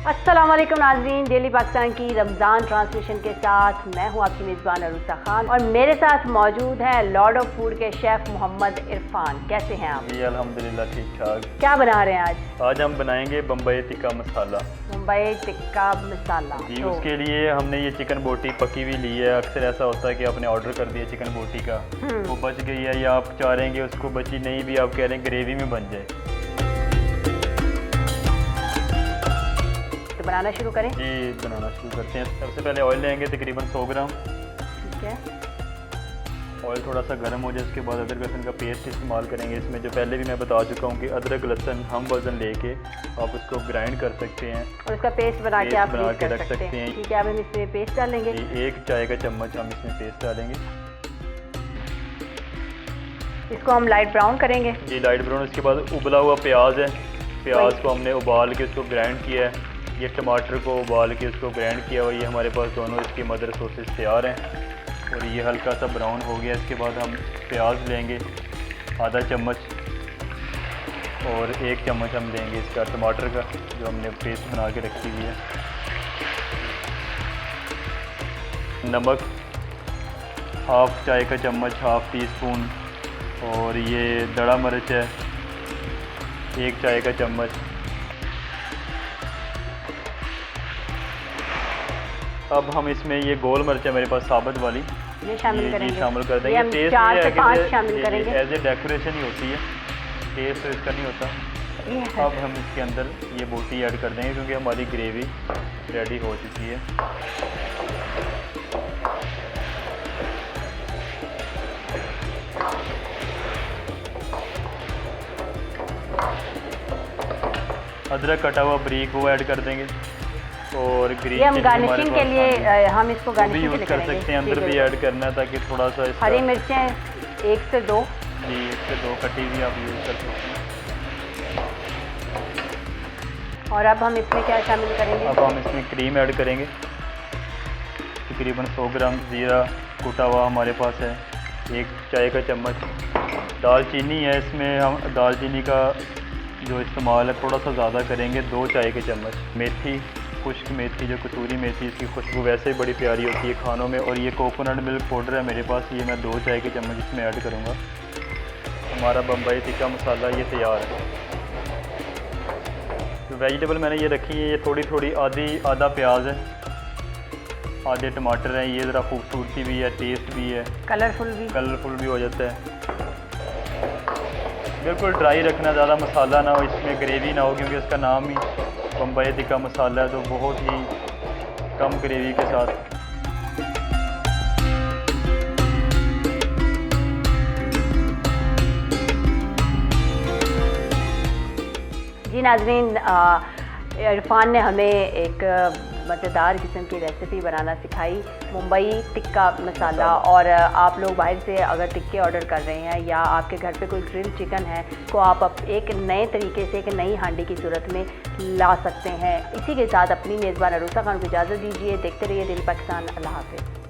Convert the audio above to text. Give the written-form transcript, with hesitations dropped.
अस्सलाम वालेकुम नाज़रीन, डेली पाकिस्तान की रमज़ान ट्रांसलेशन के साथ मैं हूं आपकी मेज़बान अरूसा खान और मेरे साथ मौजूद है लॉर्ड ऑफ फूड के शेफ़ मोहम्मद इरफान। कैसे हैं आप? जी अल्हम्दुलिल्लाह ठीक ठाक। क्या बना रहे हैं आज? आज हम बनाएंगे बम्बई टिक्का मसाला। मुंबई टिक्का मसाला जी तो उसके लिए हमने ये चिकन बोटी पकी हुई ली है। अक्सर ऐसा होता है कि आपने ऑर्डर कर दिया चिकन बोटी का, वो बच गई है या आप चाह रहे हैं कि उसको बची नहीं भी, आप कह रहे हैं ग्रेवी में बन जाए, तो बनाना शुरू करें। जी बनाना शुरू करते हैं। सबसे पहले ऑयल लेंगे तकरीबन 100 ग्राम। ठीक है, ऑयल थोड़ा सा गर्म हो जाए उसके बाद अदरक लहसुन का पेस्ट इस्तेमाल करेंगे। इसमें जो पहले भी मैं बता चुका हूँ कि अदरक लहसुन हम वज़न लेके आप उसको ग्राइंड कर सकते हैं और उसका पेस्ट बना के आप बना यूज़ के कर रख सकते सकते हैं। हैं। ठीक है, अब हम इसमें पेस्ट डालेंगे। जी 1 चाय का चम्मच हम इसमें पेस्ट डालेंगे। इसको हम लाइट ब्राउन करेंगे। जी लाइट ब्राउन। उसके बाद उबला हुआ प्याज है, प्याज को हमने उबाल के उसको ग्राइंड किया है। ये टमाटर को उबाल के उसको ग्राइंड किया हुआ, ये हमारे पास दोनों इसकी मदर सोसेस तैयार हैं और ये हल्का सा ब्राउन हो गया। इसके बाद हम प्याज लेंगे आधा चम्मच और 1 चम्मच हम लेंगे इसका टमाटर का जो हमने पेस्ट बना के रखी हुई है। नमक हाफ़ चाय का चम्मच, हाफ़ टी स्पून। और ये दड़ा मिर्च है 1 चाय का चम्मच। अब हम इसमें ये गोल मिर्च है मेरे पास साबुत वाली, ये शामिल करेंगे। शामिल कर ये देंगे। हम टेस्ट 4 से 5 शामिल करेंगे। एज ए डेकोरेशन ही होती है, टेस्ट तो इसका नहीं होता। अब हम इसके अंदर ये बोटी ऐड कर देंगे क्योंकि हमारी ग्रेवी रेडी हो चुकी है। अदरक कटा हुआ बारीक वो ऐड कर देंगे और ग्रीन ये हम गार्निशिंग के लिए हम इसको भी गार्निशिंग के यूज़ लिए कर करेंगे। सकते हैं। अंदर भी ऐड करना है ताकि थोड़ा सा हरी मिर्चें 1 से 2 जी 1 से 2 कटी हुई आप यूज़ कर सकते हैं। और अब हम इसमें क्या शामिल करेंगे? अब हम इसमें क्रीम ऐड करेंगे। तकरीबन 100 ग्राम ज़ीरा कुटा हुआ हमारे पास है, 1 चाय का चम्मच। दालचीनी है, इसमें हम दालचीनी का जो इस्तेमाल है थोड़ा सा ज़्यादा करेंगे, 2 चाय के चम्मच। मेथी, खुश्क मेथी जो कसूरी मेथी, इसकी खुशबू वैसे ही बड़ी प्यारी होती है खानों में। और ये कोकोनट मिल्क पाउडर है मेरे पास, ये मैं 2 चाय के चम्मच इसमें ऐड करूँगा। हमारा बम्बई टिक्का मसाला ये तैयार है। तो वेजिटेबल मैंने ये रखी है, ये थोड़ी थोड़ी आधा प्याज है, आधे टमाटर हैं। ये ज़रा खूबसूरती भी है, टेस्ट भी है, कलरफुल भी हो जाता है। बिल्कुल ड्राई रखना, ज़्यादा मसाला ना हो, इसमें ग्रेवी ना हो क्योंकि इसका नाम ही बम्बई टिक्का मसाला है, तो बहुत ही कम ग्रेवी के साथ। जी नाज़रीन, इरफान ने हमें एक मज़ेदार किस्म की रेसिपी बनाना सिखाई, मुंबई टिक्का मसाला। और आप लोग बाहर से अगर टिक्के ऑर्डर कर रहे हैं या आपके घर पे कोई ग्रिल चिकन है तो आप एक नए तरीके से, एक नई हांडी की सूरत में ला सकते हैं। इसी के साथ अपनी मेज़बान अरूसा खान को इजाज़त दीजिए। देखते रहिए डेली पाकिस्तान। अल्लाह हाफ़िज़।